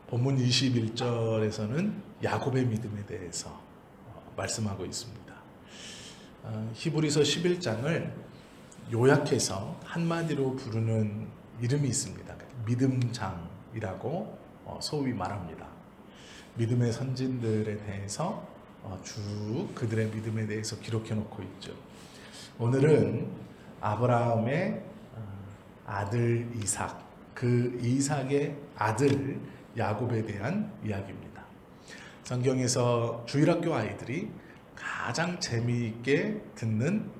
본문 21절에서는 야곱의 믿음에 대해서 말씀하고 있습니다. 히브리서 11장을 요약해서 한마디로 부르는 이름이 있습니다. 믿음장이라고 소위 말합니다. 믿음의 선진들에 대해서 쭉 그들의 믿음에 대해서 기록해 놓고 있죠. 오늘은 아브라함의 아들 이삭, 그 이삭의 아들 야곱에 대한 이야기입니다. 성경에서 주일학교 아이들이 가장 재미있게 듣는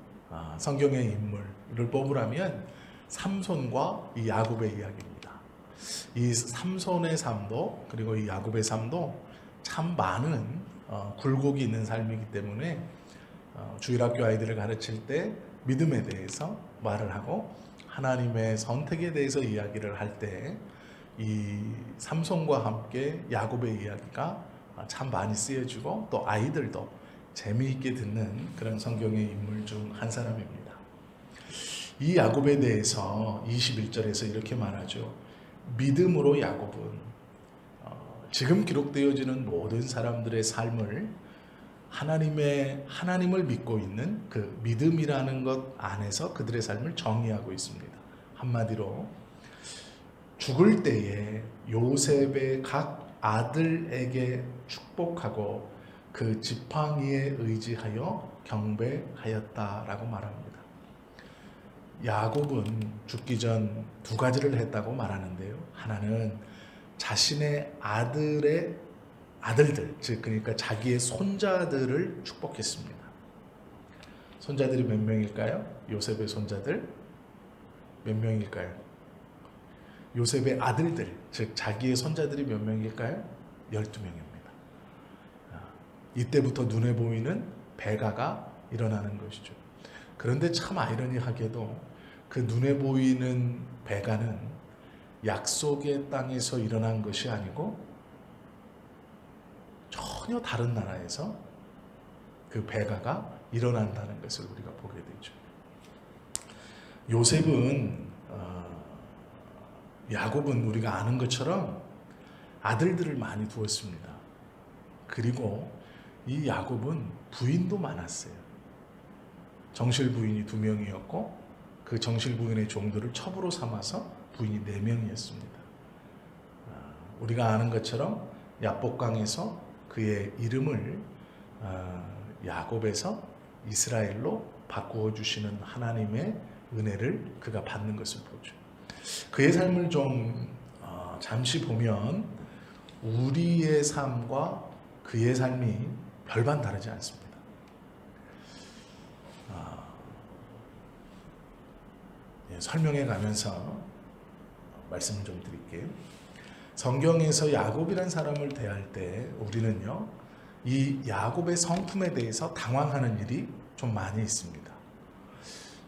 성경의 인물을 뽑으라면 삼손과 이 야곱의 이야기입니다. 이 삼손의 삶도 그리고 이 야곱의 삶도 참 많은 굴곡이 있는 삶이기 때문에 주일학교 아이들을 가르칠 때 믿음에 대해서 말을 하고 하나님의 선택에 대해서 이야기를 할 때 이 삼손과 함께 야곱의 이야기가 참 많이 쓰여지고 또 아이들도 재미있게 듣는 그런 성경의 인물 중 한 사람입니다. 이 야곱에 대해서 21절에서 이렇게 말하죠. 믿음으로 야곱은 지금 기록되어지는 모든 사람들의 삶을 하나님을 믿고 있는 그 믿음이라는 것 안에서 그들의 삶을 정의하고 있습니다. 한마디로 죽을 때에 요셉의 각 아들에게 축복하고 그 지팡이에 의지하여 경배하였다라고 말합니다. 야곱은 죽기 전 두 가지를 했다고 말하는데요. 하나는 자신의 아들들, 즉 그러니까 자기의 손자들을 축복했습니다. 손자들이 몇 명일까요? 요셉의 손자들 몇 명일까요? 요셉의 아들들, 즉 자기의 손자들이 몇 명일까요? 12명입니다. 이때부터 눈에 보이는 배가가 일어나는 것이죠. 그런데 참 아이러니하게도 그 눈에 보이는 배가는 약속의 땅에서 일어난 것이 아니고 전혀 다른 나라에서 그 배가가 일어난다는 것을 우리가 보게 되죠. 야곱은 우리가 아는 것처럼 아들들을 많이 두었습니다. 그리고 이 야곱은 부인도 많았어요. 정실 부인이 2명이었고 그 정실 부인의 종들을 첩으로 삼아서 부인이 4명이었습니다. 우리가 아는 것처럼 야복강에서 그의 이름을 야곱에서 이스라엘로 바꾸어 주시는 하나님의 은혜를 그가 받는 것을 보죠. 그의 삶을 좀 잠시 보면 우리의 삶과 그의 삶이 별반 다르지 않습니다. 설명해 가면서 말씀을 좀 드릴게요. 성경에서 야곱이라는 사람을 대할 때 우리는요, 이 야곱의 성품에 대해서 당황하는 일이 좀 많이 있습니다.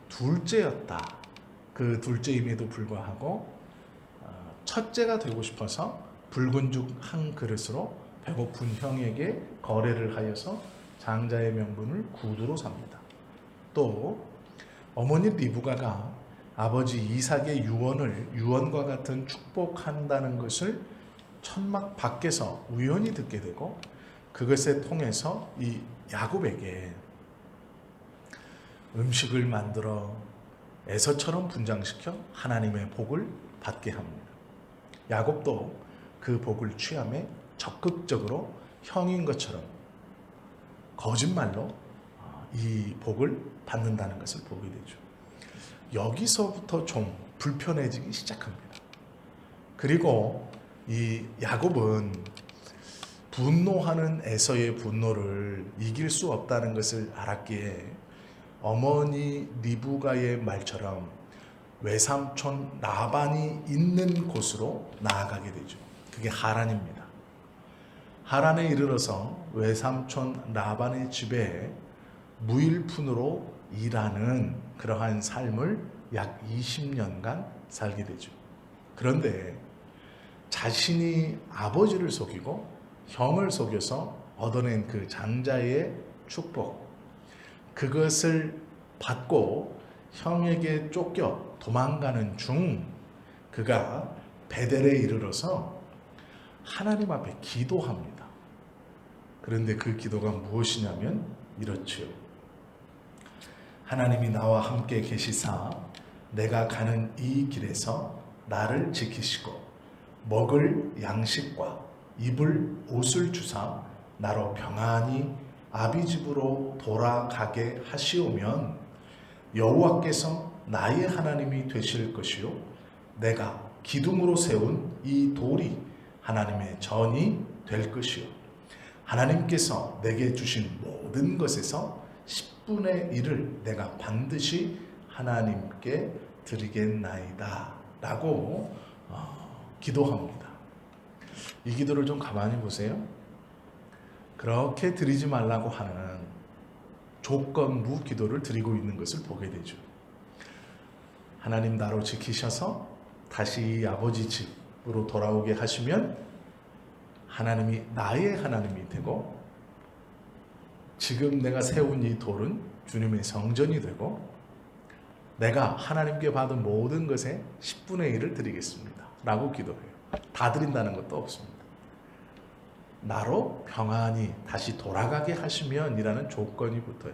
둘째였다. 그 둘째임에도 불구하고 첫째가 되고 싶어서 붉은 죽 한 그릇으로 배고픈 형에게 거래를 하여서 장자의 명분을 구두로 삽니다. 또 어머니 리브가가 아버지 이삭의 유언과 같은 축복한다는 것을 천막 밖에서 우연히 듣게 되고 그것에 통해서 이 야곱에게 음식을 만들어 에서처럼 분장시켜 하나님의 복을 받게 합니다. 야곱도 그 복을 취함에 적극적으로 형인 것처럼 거짓말로 이 복을 받는다는 것을 보게 되죠. 여기서부터 좀 불편해지기 시작합니다. 그리고 이 야곱은 분노하는 에서의 분노를 이길 수 없다는 것을 알았기에 어머니 리브가의 말처럼 외삼촌 라반이 있는 곳으로 나아가게 되죠. 그게 하란입니다. 하란에 이르러서 외삼촌 라반의 집에 무일푼으로 일하는 그러한 삶을 약 20년간 살게 되죠. 그런데 자신이 아버지를 속이고 형을 속여서 얻어낸 그 장자의 축복, 그것을 받고 형에게 쫓겨 도망가는 중 그가 베델에 이르러서 하나님 앞에 기도합니다. 그런데 그 기도가 무엇이냐면 이렇지요. 하나님이 나와 함께 계시사 내가 가는 이 길에서 나를 지키시고 먹을 양식과 입을 옷을 주사 나로 평안히 아비 집으로 돌아가게 하시오면 여호와께서 나의 하나님이 되실 것이요 내가 기둥으로 세운 이 돌이 하나님의 전이 될 것이요 하나님께서 내게 주신 모든 것에서 10분의 1을 내가 반드시 하나님께 드리겠나이다 라고 기도합니다. 이 기도를 좀 가만히 보세요. 그렇게 드리지 말라고 하는 조건부 기도를 드리고 있는 것을 보게 되죠. 하나님 나로 지키셔서 다시 아버지 집으로 돌아오게 하시면 하나님이 나의 하나님이 되고 지금 내가 세운 이 돌은 주님의 성전이 되고 내가 하나님께 받은 모든 것의 10분의 1을 드리겠습니다 라고 기도해요. 다 드린다는 것도 없습니다. 나로 평안히 다시 돌아가게 하시면 이라는 조건이 붙어요.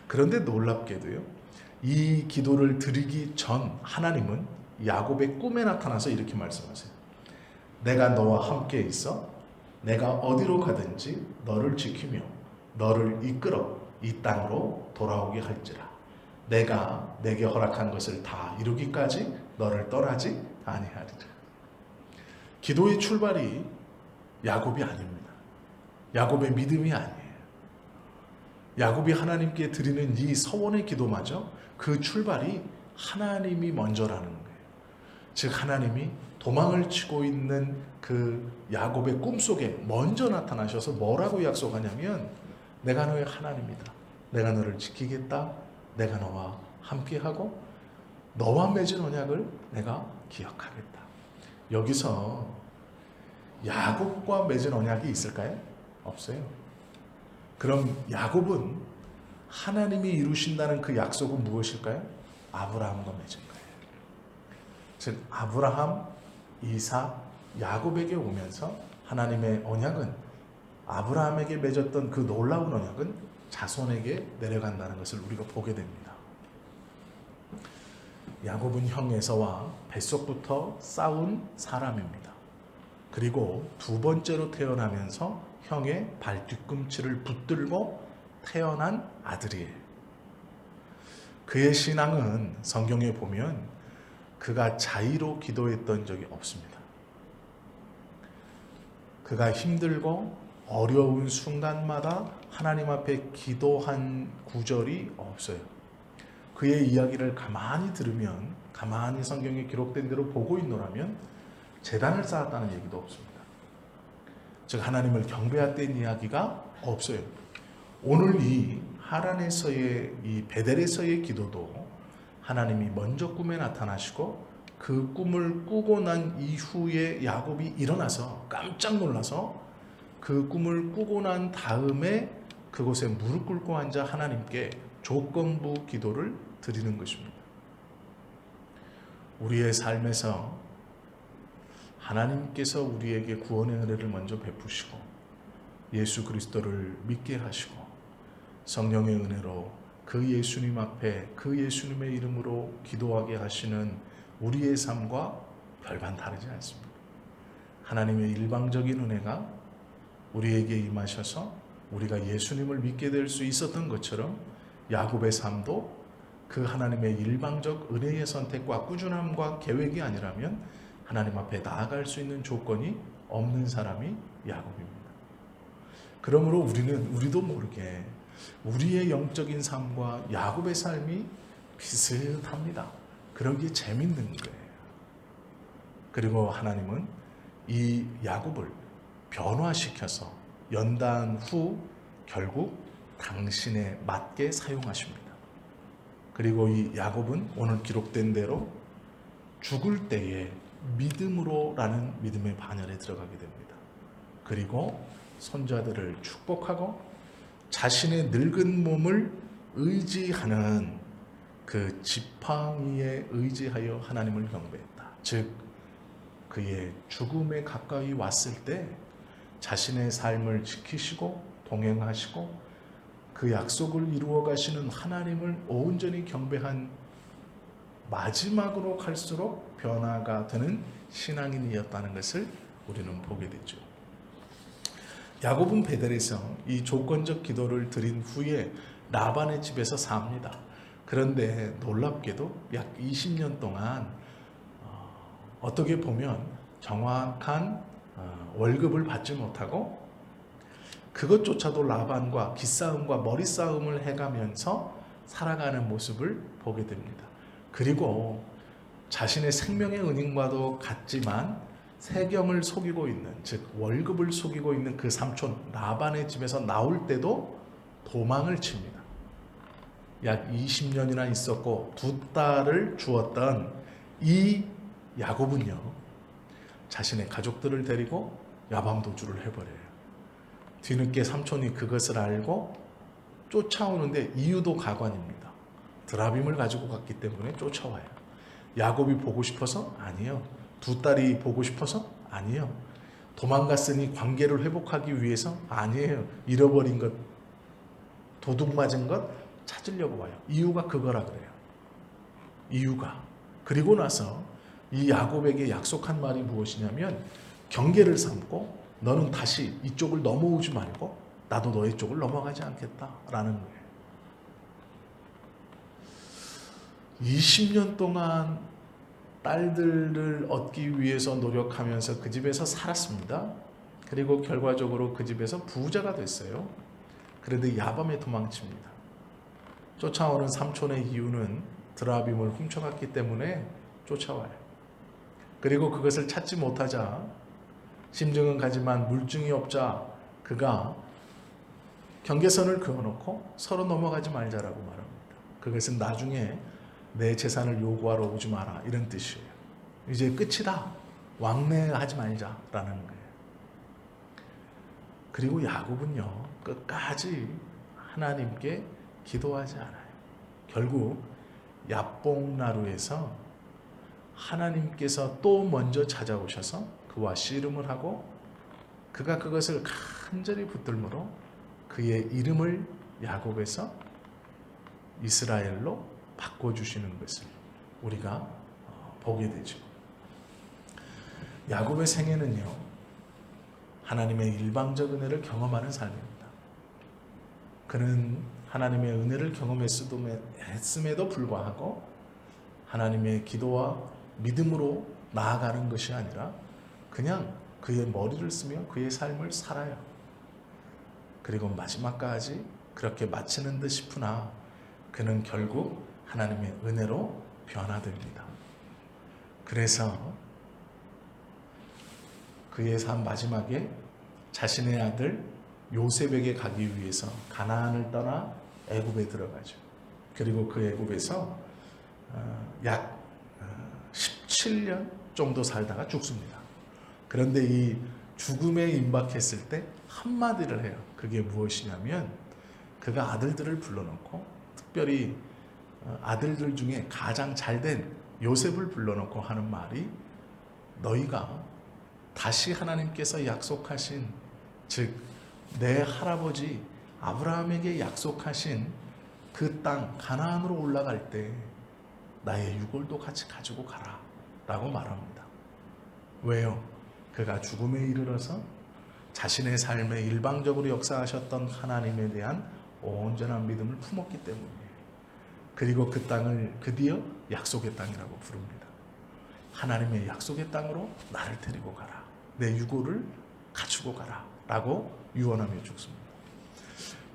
그런데 놀랍게도요, 이 기도를 드리기 전 하나님은 야곱의 꿈에 나타나서 이렇게 말씀하세요. 내가 너와 함께 있어 내가 어디로 가든지 너를 지키며 너를 이끌어 이 땅으로 돌아오게 할지라. 내가 내게 허락한 것을 다 이루기까지 너를 떠나지 아니하리라. 기도의 출발이 야곱이 아닙니다. 야곱의 믿음이 아니에요. 야곱이 하나님께 드리는 이 서원의 기도마저 그 출발이 하나님이 먼저라는 거예요. 즉 하나님이 도망을 치고 있는 그 야곱의 꿈속에 먼저 나타나셔서 뭐라고 약속하냐면 내가 너의 하나님이다. 내가 너를 지키겠다. 내가 너와 함께하고 너와 맺은 언약을 내가 기억하겠다. 여기서 야곱과 맺은 언약이 있을까요? 없어요. 그럼 야곱은 하나님이 이루신다는 그 약속은 무엇일까요? 아브라함과 맺은 거예요. 즉 아브라함, 이삭, 야곱에게 오면서 하나님의 언약은 아브라함에게 맺었던 그 놀라운 언약은 자손에게 내려간다는 것을 우리가 보게 됩니다. 야곱은 형 에서와 뱃속부터 싸운 사람입니다. 그리고 두 번째로 태어나면서 형의 발 뒤꿈치를 붙들고 태어난 아들이에요. 그의 신앙은 성경에 보면 그가 자의로 기도했던 적이 없습니다. 그가 힘들고 어려운 순간마다 하나님 앞에 기도한 구절이 없어요. 그의 이야기를 가만히 들으면, 가만히 성경에 기록된 대로 보고 있노라면 제단을 쌓았다는 얘기도 없습니다. 즉 하나님을 경배했던 이야기가 없어요. 오늘 이 하란에서의 이 베델에서의 기도도 하나님이 먼저 꿈에 나타나시고 그 꿈을 꾸고 난 이후에 야곱이 일어나서 깜짝 놀라서 그 꿈을 꾸고 난 다음에 그곳에 무릎 꿇고 앉아 하나님께 조건부 기도를 드리는 것입니다. 우리의 삶에서 하나님께서 우리에게 구원의 은혜를 먼저 베푸시고 예수 그리스도를 믿게 하시고 성령의 은혜로 그 예수님 앞에 그 예수님의 이름으로 기도하게 하시는 우리의 삶과 별반 다르지 않습니다. 하나님의 일방적인 은혜가 우리에게 임하셔서 우리가 예수님을 믿게 될 수 있었던 것처럼 야곱의 삶도 그 하나님의 일방적 은혜의 선택과 꾸준함과 계획이 아니라면 하나님 앞에 나아갈 수 있는 조건이 없는 사람이 야곱입니다. 그러므로 우리도 모르게 우리의 영적인 삶과 야곱의 삶이 비슷합니다. 그런 게 재밌는 거예요. 그리고 하나님은 이 야곱을 변화시켜서 연단 후 결국 당신에 맞게 사용하십니다. 그리고 이 야곱은 오늘 기록된 대로 죽을 때에 믿음으로라는 믿음의 반열에 들어가게 됩니다. 그리고 손자들을 축복하고 자신의 늙은 몸을 의지하는 그 지팡이에 의지하여 하나님을 경배했다. 즉 그의 죽음에 가까이 왔을 때 자신의 삶을 지키시고 동행하시고 그 약속을 이루어 가시는 하나님을 온전히 경배한 마지막으로 갈수록 변화가 되는 신앙인이었다는 것을 우리는 보게 되죠. 야곱은 베델에서 이 조건적 기도를 드린 후에 라반의 집에서 삽니다. 그런데 놀랍게도 약 20년 동안 어떻게 보면 정확한 월급을 받지 못하고 그것조차도 라반과 기싸움과 머리싸움을 해가면서 살아가는 모습을 보게 됩니다. 그리고 자신의 생명의 은인과도 같지만 세경을 속이고 있는, 즉 월급을 속이고 있는 그 삼촌 라반의 집에서 나올 때도 도망을 칩니다. 약 20년이나 있었고 두 딸을 주었던 이 야곱은요, 자신의 가족들을 데리고 야밤도주를 해버려요. 뒤늦게 삼촌이 그것을 알고 쫓아오는데 이유도 가관입니다. 드라빔을 가지고 갔기 때문에 쫓아와요. 야곱이 보고 싶어서? 아니요. 두 딸이 보고 싶어서? 아니요. 도망갔으니 관계를 회복하기 위해서? 아니에요. 잃어버린 것, 도둑 맞은 것 찾으려고 와요. 이유가 그거라 그래요. 이유가. 그리고 나서 이 야곱에게 약속한 말이 무엇이냐면 경계를 삼고 너는 다시 이쪽을 넘어오지 말고 나도 너의 쪽을 넘어가지 않겠다라는 거예요. 20년 동안 딸들을 얻기 위해서 노력하면서 그 집에서 살았습니다. 그리고 결과적으로 그 집에서 부자가 됐어요. 그런데 야밤에 도망칩니다. 쫓아오는 삼촌의 이유는 드라빔을 훔쳐갔기 때문에 쫓아와요. 그리고 그것을 찾지 못하자 심증은 가지만 물증이 없자 그가 경계선을 그어놓고 서로 넘어가지 말자라고 말합니다. 그것은 나중에 내 재산을 요구하러 오지 마라 이런 뜻이에요. 이제 끝이다. 왕래하지 말자라는 거예요. 그리고 야곱은요 끝까지 하나님께 기도하지 않아요. 결국 야복나루에서 하나님께서 또 먼저 찾아오셔서 그와 씨름을 하고 그가 그것을 간절히 붙들므로 그의 이름을 야곱에서 이스라엘로 바꿔주시는 것을 우리가 보게 되죠. 야곱의 생애는요 하나님의 일방적 은혜를 경험하는 삶입니다. 그는 하나님의 은혜를 경험했음에도 불구하고 하나님의 기도와 믿음으로 나아가는 것이 아니라 그냥 그의 머리를 쓰며 그의 삶을 살아요. 그리고 마지막까지 그렇게 마치는 듯 싶으나 그는 결국 하나님의 은혜로 변화됩니다. 그래서 그의 삶 마지막에 자신의 아들 요셉에게 가기 위해서 가나안을 떠나 애굽에 들어가죠. 그리고 그 애굽에서 약 17년 정도 살다가 죽습니다. 그런데 이 죽음에 임박했을 때 한마디를 해요. 그게 무엇이냐면 그가 아들들을 불러놓고 특별히 아들들 중에 가장 잘된 요셉을 불러놓고 하는 말이 너희가 다시 하나님께서 약속하신 즉 내 할아버지 아브라함에게 약속하신 그 땅 가나안으로 올라갈 때 나의 유골도 같이 가지고 가라 라고 말합니다. 왜요? 그가 죽음에 이르러서 자신의 삶에 일방적으로 역사하셨던 하나님에 대한 온전한 믿음을 품었기 때문이에요. 그리고 그 땅을 드디어 약속의 땅이라고 부릅니다. 하나님의 약속의 땅으로 나를 데리고 가라. 내 유골을 가지고 가라 라고 유언하며 죽습니다.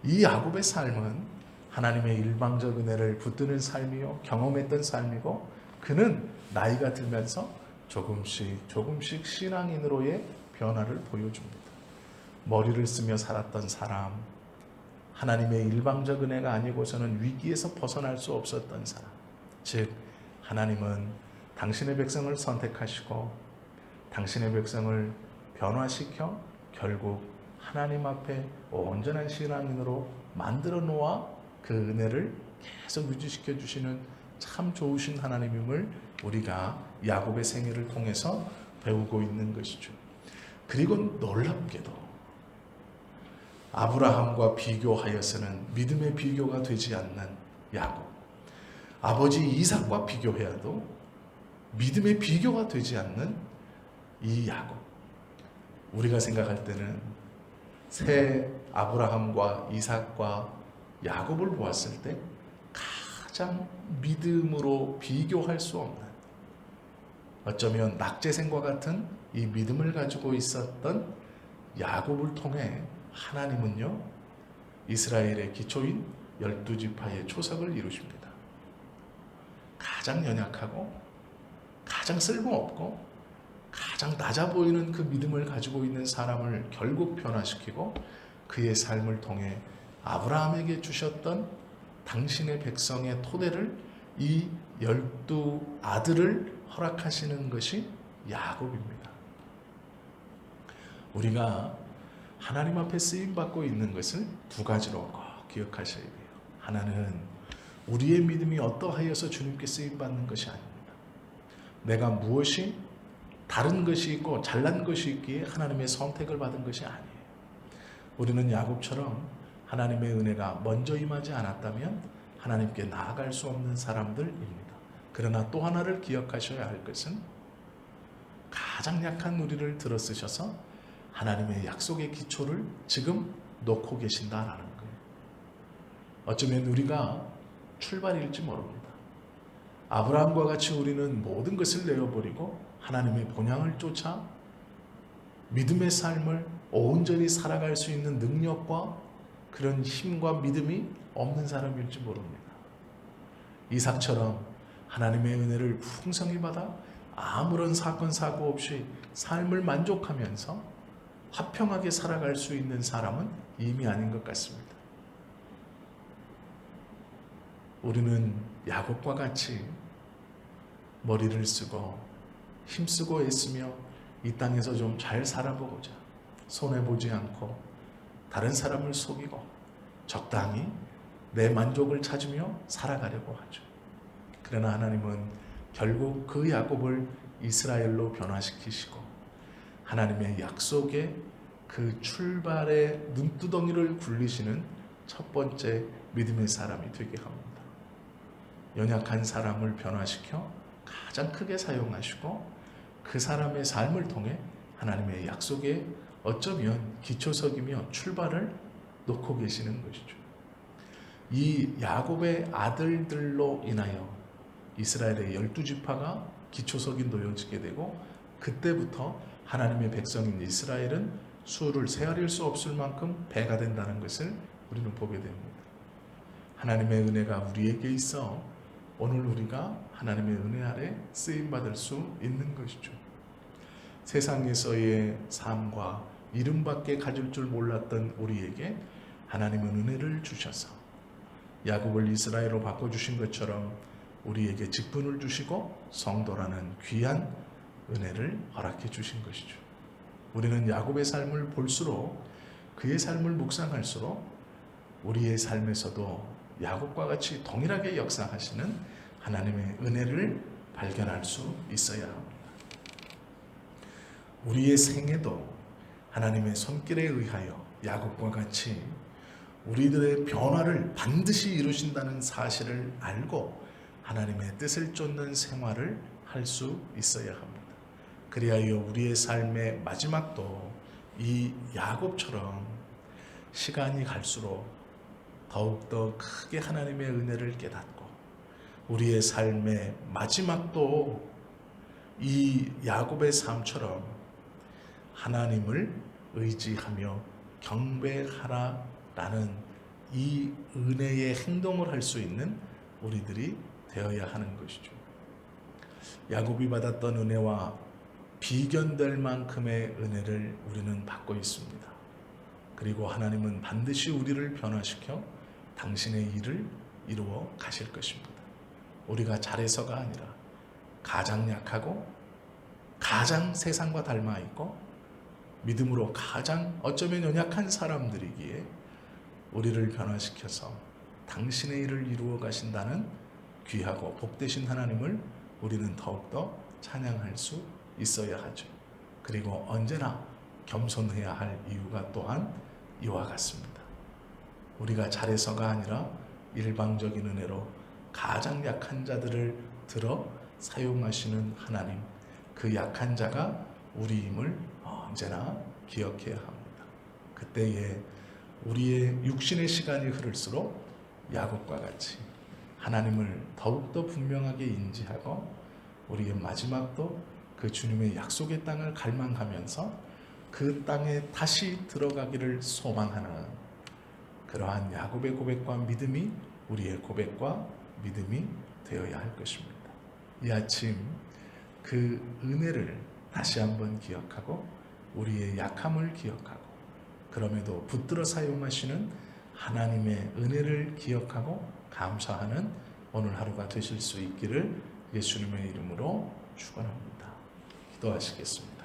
이 야곱의 삶은 하나님의 일방적 은혜를 붙드는 삶이요 경험했던 삶이고 그는 나이가 들면서 조금씩 신앙인으로의 변화를 보여줍니다. 머리를 쓰며 살았던 사람, 하나님의 일방적 은혜가 아니고서는 위기에서 벗어날 수 없었던 사람, 즉 하나님은 당신의 백성을 선택하시고 당신의 백성을 변화시켜 결국 하나님 앞에 온전한 신앙인으로 만들어 놓아 그 은혜를 계속 유지시켜 주시는 참 좋으신 하나님임을 우리가 야곱의 생애를 통해서 배우고 있는 것이죠. 그리고 놀랍게도 아브라함과 비교하여서는 믿음의 비교가 되지 않는 야곱, 아버지 이삭과 비교해야도 믿음의 비교가 되지 않는 이 야곱. 우리가 생각할 때는 새 아브라함과 이삭과 야곱을 보았을 때 가장 믿음으로 비교할 수 없는, 어쩌면 낙제생과 같은 이 믿음을 가지고 있었던 야곱을 통해 하나님은요, 이스라엘의 기초인 12지파의 초석을 이루십니다. 가장 연약하고 가장 쓸모없고 가장 낮아 보이는 그 믿음을 가지고 있는 사람을 결국 변화시키고 그의 삶을 통해 아브라함에게 주셨던 당신의 백성의 토대를, 이 12아들을 허락하시는 것이 야곱입니다. 우리가 하나님 앞에 쓰임받고 있는 것을 두 가지로 꼭 기억하셔야 돼요. 하나는 우리의 믿음이 어떠하여서 주님께 쓰임받는 것이 아닙니다. 내가 무엇이 다른 것이 있고 잘난 것이 있기에 하나님의 선택을 받은 것이 아니에요. 우리는 야곱처럼 하나님의 은혜가 먼저 임하지 않았다면 하나님께 나아갈 수 없는 사람들입니다. 그러나 또 하나를 기억하셔야 할 것은 가장 약한 우리를 들어쓰셔서 하나님의 약속의 기초를 지금 놓고 계신다라는 거예요. 어쩌면 우리가 출발일지 모릅니다. 아브라함과 같이 우리는 모든 것을 내어버리고 하나님의 본향을 쫓아 믿음의 삶을 온전히 살아갈 수 있는 능력과 그런 힘과 믿음이 없는 사람일지 모릅니다. 이삭처럼 하나님의 은혜를 풍성히 받아 아무런 사건 사고 없이 삶을 만족하면서 화평하게 살아갈 수 있는 사람은 이미 아닌 것 같습니다. 우리는 야곱과 같이 머리를 쓰고 힘쓰고 애쓰며 이 땅에서 좀 잘 살아보고자 손해보지 않고 다른 사람을 속이고 적당히 내 만족을 찾으며 살아가려고 하죠. 그러나 하나님은 결국 그 야곱을 이스라엘로 변화시키시고 하나님의 약속의 그 출발의 눈두덩이를 굴리시는 첫 번째 믿음의 사람이 되게 합니다. 연약한 사람을 변화시켜 가장 크게 사용하시고 그 사람의 삶을 통해 하나님의 약속에 어쩌면 기초석이며 출발을 놓고 계시는 것이죠. 이 야곱의 아들들로 인하여 이스라엘의 12지파가 기초석이 놓여지게 되고 그때부터 하나님의 백성인 이스라엘은 수를 세아릴 수 없을 만큼 배가 된다는 것을 우리는 보게 됩니다. 하나님의 은혜가 우리에게 있어 오늘 우리가 하나님의 은혜 아래 쓰임받을 수 있는 것이죠. 세상에서의 삶과 이름밖에 가질 줄 몰랐던 우리에게 하나님은 은혜를 주셔서 야곱을 이스라엘로 바꿔주신 것처럼 우리에게 직분을 주시고 성도라는 귀한 은혜를 허락해 주신 것이죠. 우리는 야곱의 삶을 볼수록, 그의 삶을 묵상할수록 우리의 삶에서도 야곱과 같이 동일하게 역사하시는 하나님의 은혜를 발견할 수 있어야 합니다. 우리의 생애도 하나님의 손길에 의하여 야곱과 같이 우리들의 변화를 반드시 이루신다는 사실을 알고 하나님의 뜻을 쫓는 생활을 할 수 있어야 합니다. 그리하여 우리의 삶의 마지막도 이 야곱처럼 시간이 갈수록 더욱더 크게 하나님의 은혜를 깨닫고 우리의 삶의 마지막도 이 야곱의 삶처럼 하나님을 의지하며 경배하라라는 이 은혜의 행동을 할 수 있는 우리들이 되어야 하는 것이죠. 야곱이 받았던 은혜와 비견될 만큼의 은혜를 우리는 받고 있습니다. 그리고 하나님은 반드시 우리를 변화시켜 당신의 일을 이루어 가실 것입니다. 우리가 잘해서가 아니라 가장 약하고 가장 세상과 닮아 있고 믿음으로 가장 어쩌면 연약한 사람들이기에 우리를 변화시켜서 당신의 일을 이루어 가신다는 귀하고 복되신 하나님을 우리는 더욱더 찬양할 수 있어야 하죠. 그리고 언제나 겸손해야 할 이유가 또한 이와 같습니다. 우리가 잘해서가 아니라 일방적인 은혜로 가장 약한 자들을 들어 사용하시는 하나님, 그 약한 자가 우리임을 언제나 기억해야 합니다. 그때에 우리의 육신의 시간이 흐를수록 야곱과 같이 하나님을 더욱더 분명하게 인지하고 우리의 마지막도 그 주님의 약속의 땅을 갈망하면서 그 땅에 다시 들어가기를 소망하는 그러한 야곱의 고백과 믿음이 우리의 고백과 믿음이 되어야 할 것입니다. 이 아침 그 은혜를 다시 한번 기억하고 우리의 약함을 기억하고 그럼에도 붙들어 사용하시는 하나님의 은혜를 기억하고 감사하는 오늘 하루가 되실 수 있기를 예수님의 이름으로 축원합니다. 기도하시겠습니다.